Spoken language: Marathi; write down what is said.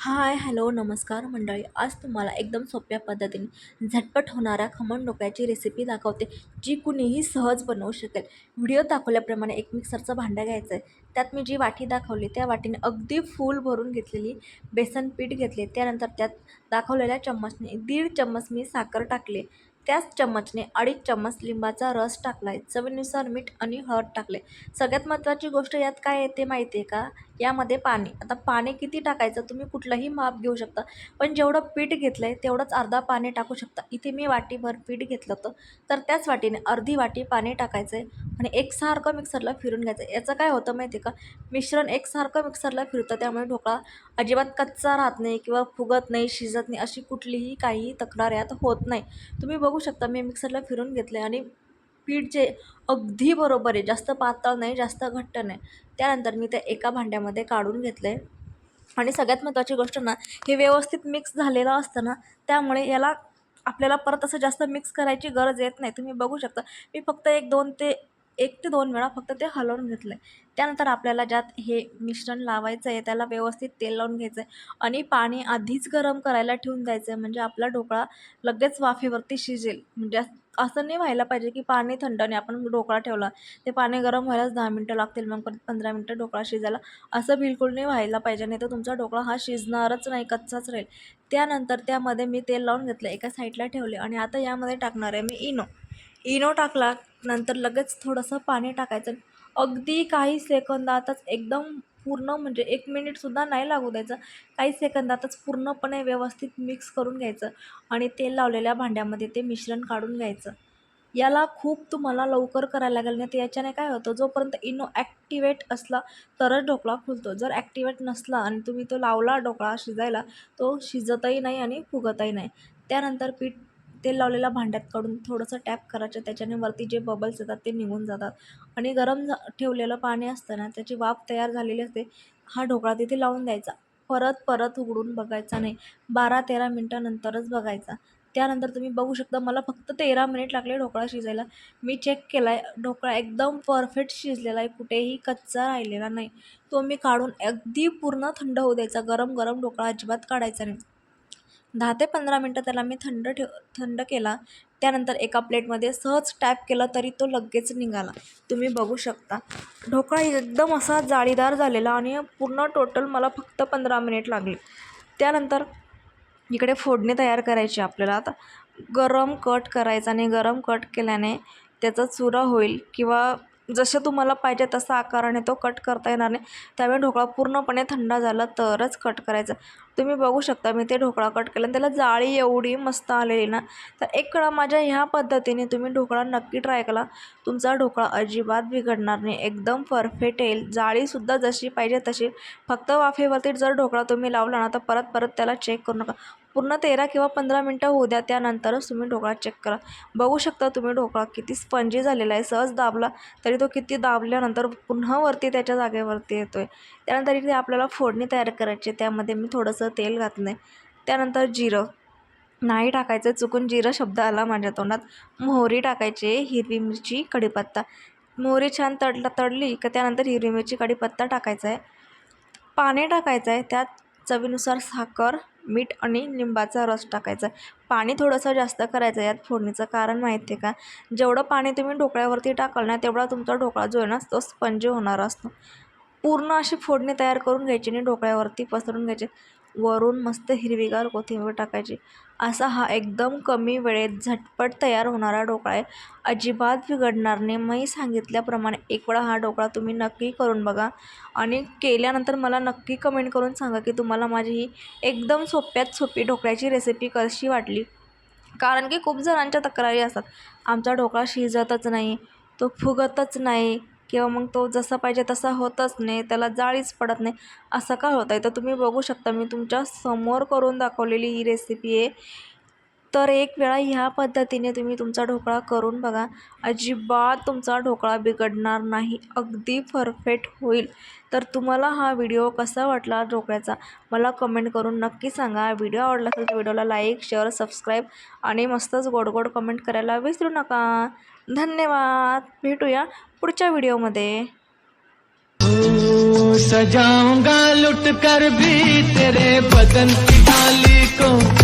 हाय, हॅलो, नमस्कार मंडळी. आज तुम्हाला एकदम सोप्या पद्धतीने झटपट होणाऱ्या खमण डोक्याची रेसिपी दाखवते, जी कुणीही सहज बनवू शकेल. व्हिडिओ दाखवल्याप्रमाणे एक मिक्सरचं भांडं घ्यायचं आहे. त्यात मी जी वाटी दाखवली त्या वाटीने अगदी फुल भरून घेतलेली बेसन पीठ घेतले. त्यानंतर त्यात दाखवलेल्या चम्मचने 1.5 चम्मच मी साखर टाकले. त्याच चम्मचने 2.5 चम्मच लिंबाचा रस टाकलाय. चवीनुसार मीठ आणि हळद टाकले. सगळ्यात महत्त्वाची गोष्ट यात काय येते माहिती आहे का? यामध्ये पाणी. आता पाणी किती टाकायचं तुम्ही कुठलंही माप घेऊ शकता, पण जेवढं पीठ घेतलं आहे तेवढंच अर्धा पाणी टाकू शकता. इथे मी वाटीभर पीठ घेतलं होतं, तर त्याच वाटीने अर्धी वाटी पाणी टाकायचं आहे आणि एकसारखं मिक्सरला फिरून घ्यायचं आहे. याचं काय होतं माहिती आहे का? मिश्रण एकसारखं मिक्सरला फिरतं, त्यामुळे ढोकळा अजिबात कच्चा राहत नाही किंवा फुगत नाही, शिजत नाही, अशी कुठलीही काहीही तक्रार यात होत नाही. तुम्ही बघू शकता मी मिक्सरला फिरून घेतले आणि पीठ जे अगदी बरोबर आहे, जास्त पातळ नाही, जास्त घट्ट नाही. त्यानंतर मी ते एका भांड्यामध्ये काढून घेतलं आहे आणि सगळ्यात महत्त्वाची गोष्ट ना, हे व्यवस्थित मिक्स झालेलं असतं ना, त्यामुळे याला आपल्याला परत असं जास्त मिक्स करायची गरज येत नाही. तुम्ही बघू शकता मी फक्त 1 ते 2 वेळा फक्त ते हलवून घेतलं आहे. त्यानंतर आपल्याला ज्यात हे मिश्रण लावायचं आहे त्याला व्यवस्थित तेल लावून घ्यायचं आहे आणि पाणी आधीच गरम करायला ठेवून द्यायचं आहे, म्हणजे आपला ढोकळा लगेच वाफेवरती शिजेल. म्हणजे असं नाही व्हायला पाहिजे की पाणी थंड आणि आपण ढोकळा ठेवला, ते पाणी गरम व्हायलाच 10 मिनटं लागतील, मग परत 15 मिनटं ढोकळा शिजायला. असं बिलकुल नाही व्हायला पाहिजे, नाही तर तुमचा ढोकळा हा शिजणारच नाही, कच्चाच राहील. त्यानंतर त्यामध्ये मी तेल लावून घेतलं, एका साईडला ठेवले आणि आता यामध्ये टाकणार आहे मी इनो. इनो टाकला नंतर लगेच थोडंसं पाणी टाकायचं. अगदी काही सेकंदातच एकदम पूर्ण, म्हणजे 1 मिनिटसुद्धा नाही लागू द्यायचं. काही सेकंदातच पूर्णपणे व्यवस्थित मिक्स करून घ्यायचं आणि तेल लावलेल्या भांड्यामध्ये ते मिश्रण काढून घ्यायचं. याला खूप तुम्हाला लवकर करायला लागेल, नाही तर याच्याने काय होतं, जोपर्यंत इनो ॲक्टिवेट असला तरच ढोकळा फुलतो. जर ॲक्टिवेट नसला आणि तुम्ही तो लावला ढोकळा शिजायला, तो शिजतही नाही आणि फुगतही नाही. त्यानंतर तेल लावलेल्या भांड्यात काढून थोडंसं टॅप करायचं, त्याच्याने वरती जे बबल्स येतात ते निघून जातात आणि गरम ठेवलेलं पाणी असतं ना, त्याची वाफ तयार झालेली असते. हा ढोकळा तिथे लावून द्यायचा. परत परत उघडून बघायचा नाही. 12-13 मिनटानंतरच बघायचा. त्यानंतर तुम्ही बघू शकता मला फक्त 13 मिनिट लागले ढोकळा शिजायला. मी चेक केला आहे, ढोकळा एकदम परफेक्ट शिजलेला आहे, कुठेही कच्चा राहिलेला नाही. तो मी काढून अगदी पूर्ण थंड होऊ द्यायचा. गरम गरम ढोकळा अजिबात काढायचा नाही. 10 ते 15 मिनटं त्याला मी थंड केला. त्यानंतर एका प्लेटमध्ये सहज टॅप केलं तरी तो लगेच निघाला. तुम्ही बघू शकता ढोकळा एकदम असा जाळीदार झालेला आणि पूर्ण टोटल मला फक्त 15 मिनिट लागले. त्यानंतर इकडे फोडणी तयार करायची आपल्याला. आता गरम कट करायचा आणि गरम कट केल्याने त्याचा चुरा होईल किंवा जसं तुम्हाला पाहिजे तसा आकाराने तो कट करता येणार नाही. त्यामुळे ढोकळा पूर्णपणे थंड झाला तरच कट करायचा. तुम्ही बघू शकता मी ते ढोकळा कट केला आणि त्याला जाळी एवढी मस्त आलेली ना. तर एक वेळा माझ्या ह्या पद्धतीने तुम्ही ढोकळा नक्की ट्राय करा. तुमचा ढोकळा अजिबात बिघडणार नाही, एकदम परफेक्ट येईल. जाळीसुद्धा जशी पाहिजे तशी. फक्त वाफेवरती जर ढोकळा तुम्ही लावला ना तर परत परत त्याला चेक करू नका. पूर्ण 13 किंवा 15 मिनटं होऊ द्या, त्यानंतरच तुम्ही ढोकळा चेक करा. बघू शकता तुम्ही ढोकळा किती स्पंजी झालेला आहे. सहज दाबला तरी तो किती दाबल्यानंतर पुन्हा वरती त्याच्या जागेवरती येतो आहे. त्यानंतर इथे आपल्याला फोडणी तयार करायची. त्यामध्ये मी थोडंसं तेल घातलं आहे. त्यानंतर जिरं नाही टाकायचं, चुकून जिरं शब्द आला माझ्या तोंडात. मोहरी टाकायची, हिरवी मिरची, कढीपत्ता. मोहरी छान तडली का त्यानंतर हिरवी मिरची, कढीपत्ता टाकायचा आहे. पाणी टाकायचं आहे. त्यात चवीनुसार साखर, मीठ आणि लिंबाचा रस टाकायचा आहे. पाणी थोडंसं जास्त करायचं आहे यात फोडणीचं. कारण माहिती आहे का, जेवढं पाणी तुम्ही ढोकळ्यावरती टाकाल ना तेवढा तुमचा ढोकळा जो आहे ना तो स्पंजी होणार असतो. पूर्ण अशी फोडणी तयार करून घ्यायची आणि ढोकळ्यावरती पसरून घ्यायची. वरून मस्त हिरवीगार कोथिंबीर टाकायची. असा हा एकदम कमी वेळेत झटपट तयार होणारा ढोकळा आहे. अजिबात बिघडणार नाही. मी सांगितल्याप्रमाणे एक वेळा हा ढोकळा तुम्ही नक्की करून बघा आणि केल्यानंतर मला नक्की कमेंट करून सांगा की तुम्हाला माझी ही एकदम सोप्यात सोपी ढोकळ्याची रेसिपी कशी वाटली. कारण की खूप जणांच्या तक्रारी असतात, आमचा ढोकळा शिजतच नाही, तो फुगतच नाही किंवा मग तो जसा पाहिजे तसा होतच नाही, त्याला जाळीच पडत नाही. असं का होत आहे? तर तुम्ही बघू शकता मी तुमच्या समोर करून दाखवलेली ही रेसिपी आहे. तर एक वेळा ह्या पद्धतीने तुम्ही तुमचा ढोकळा करून बघा. अजिबात तुमचा ढोकळा बिघडणार नाही, अगदी परफेक्ट होईल. तर तुम्हाला हा व्हिडिओ कसा वाटला ढोकळ्याचा मला कमेंट करून नक्की सांगा. व्हिडिओ आवडला असेल तर व्हिडिओला लाईक, शेअर, सबस्क्राईब आणि मस्तच गोड गोड कमेंट करायला विसरू नका. धन्यवाद. भेटूया पुढच्या व्हिडिओमध्ये. सजाऊंगा लुट कर भी तेरे बदन की डाली को